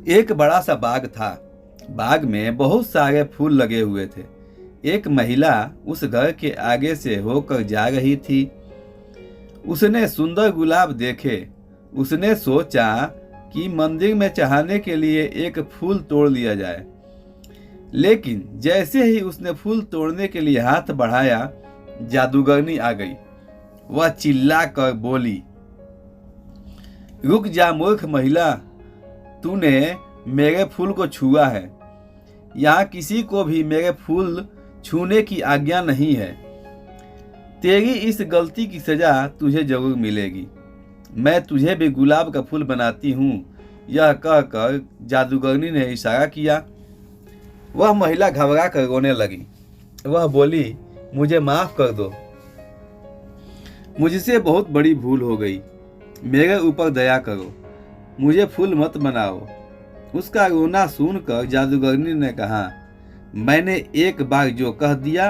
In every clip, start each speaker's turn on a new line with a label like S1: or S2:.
S1: एक बड़ा सा बाग था। बाग में बहुत सारे फूल लगे हुए थे। एक महिला उस घर के आगे से होकर जा रही थी। उसने सुंदर गुलाब देखे। उसने सोचा कि मंदिर में चढ़ाने के लिए एक फूल तोड़ लिया जाए। लेकिन जैसे ही उसने फूल तोड़ने के लिए हाथ बढ़ाया, जादूगरनी आ गई। वह चिल्ला कर बोली, रुक जा मूर्ख महिला, तूने मेरे फूल को छुआ है। यहाँ किसी को भी मेरे फूल छूने की आज्ञा नहीं है। तेरी इस गलती की सजा तुझे जरूर मिलेगी। मैं तुझे भी गुलाब का फूल बनाती हूँ। यह कहकर जादूगरनी ने इशारा किया। वह महिला घबरा कर रोने लगी। वह बोली, मुझे माफ कर दो, मुझसे बहुत बड़ी भूल हो गई। मेरे ऊपर दया करो, मुझे फूल मत बनाओ। उसका रोना सुनकर जादूगरनी ने कहा, मैंने एक बार जो कह दिया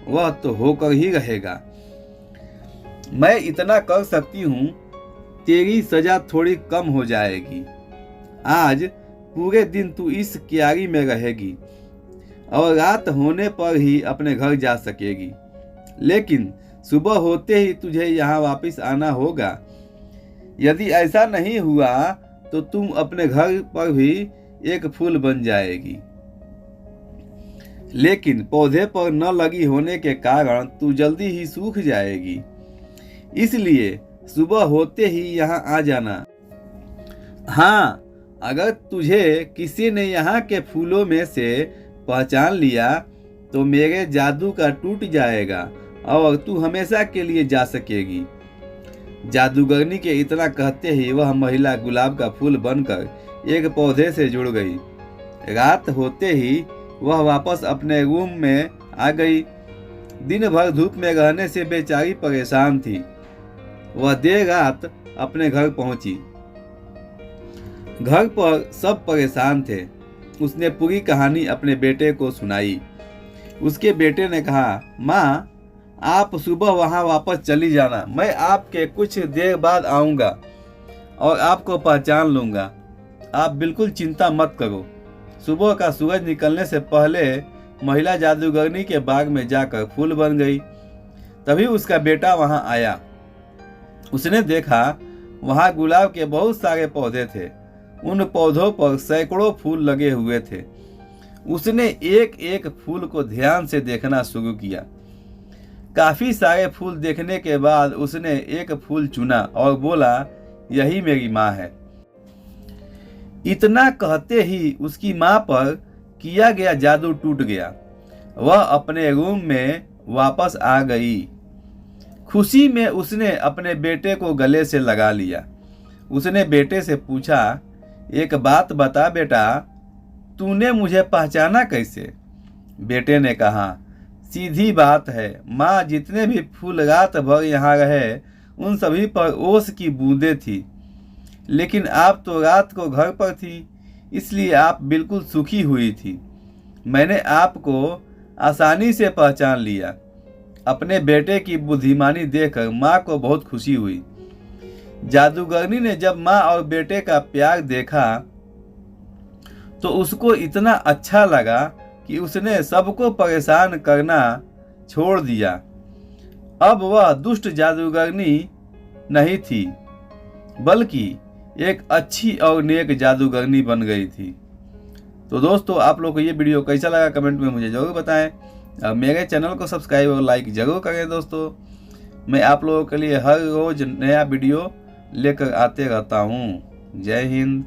S1: वह तो होकर ही रहेगा। मैं इतना कर सकती हूँ, तेरी सजा थोड़ी कम हो जाएगी। आज पूरे दिन तू इस क्यारी में रहेगी और रात होने पर ही अपने घर जा सकेगी। लेकिन सुबह होते ही तुझे यहाँ वापस आना होगा। यदि ऐसा नहीं हुआ तो तुम अपने घर पर भी एक फूल बन जाएगी। लेकिन पौधे पर न लगी होने के कारण तू जल्दी ही सूख जाएगी। इसलिए सुबह होते ही यहाँ आ जाना। हाँ, अगर तुझे किसी ने यहाँ के फूलों में से पहचान लिया तो मेरे जादू का टूट जाएगा और तू हमेशा के लिए जा सकेगी। जादूगरनी के इतना कहते ही वह महिला गुलाब का फूल बनकर एक पौधे से जुड़ गई। रात होते ही वह वापस अपने रूम में आ गई। दिन भर धूप में रहने से बेचारी परेशान थी। वह देर रात अपने घर पहुंची। घर पर सब परेशान थे। उसने पूरी कहानी अपने बेटे को सुनाई। उसके बेटे ने कहा, माँ, आप सुबह वहाँ वापस चली जाना। मैं आपके कुछ देर बाद आऊँगा और आपको पहचान लूँगा। आप बिल्कुल चिंता मत करो। सुबह का सूरज निकलने से पहले महिला जादूगरनी के बाग में जाकर फूल बन गई। तभी उसका बेटा वहाँ आया। उसने देखा वहाँ गुलाब के बहुत सारे पौधे थे। उन पौधों पर सैकड़ों फूल लगे हुए थे। उसने एक एक फूल को ध्यान से देखना शुरू किया। काफी सारे फूल देखने के बाद उसने एक फूल चुना और बोला, यही मेरी माँ है। इतना कहते ही उसकी माँ पर किया गया जादू टूट गया। वह अपने रूम में वापस आ गई। खुशी में उसने अपने बेटे को गले से लगा लिया। उसने बेटे से पूछा, एक बात बता बेटा, तूने मुझे पहचाना कैसे? बेटे ने कहा, सीधी बात है माँ, जितने भी फूल रात भर यहाँ रहे उन सभी पर ओस की बूंदें थी। लेकिन आप तो रात को घर पर थी, इसलिए आप बिल्कुल सूखी हुई थी। मैंने आपको आसानी से पहचान लिया। अपने बेटे की बुद्धिमानी देखकर माँ को बहुत खुशी हुई। जादूगरनी ने जब माँ और बेटे का प्यार देखा तो उसको इतना अच्छा लगा कि उसने सबको परेशान करना छोड़ दिया। अब वह दुष्ट जादूगरनी नहीं थी, बल्कि एक अच्छी और नेक जादूगरनी बन गई थी। तो दोस्तों, आप लोग को ये वीडियो कैसा लगा कमेंट में मुझे जरूर बताएं। और मेरे चैनल को सब्सक्राइब और लाइक जरूर करें। दोस्तों, मैं आप लोगों के लिए हर रोज नया वीडियो लेकर आते रहता हूँ। जय हिंद।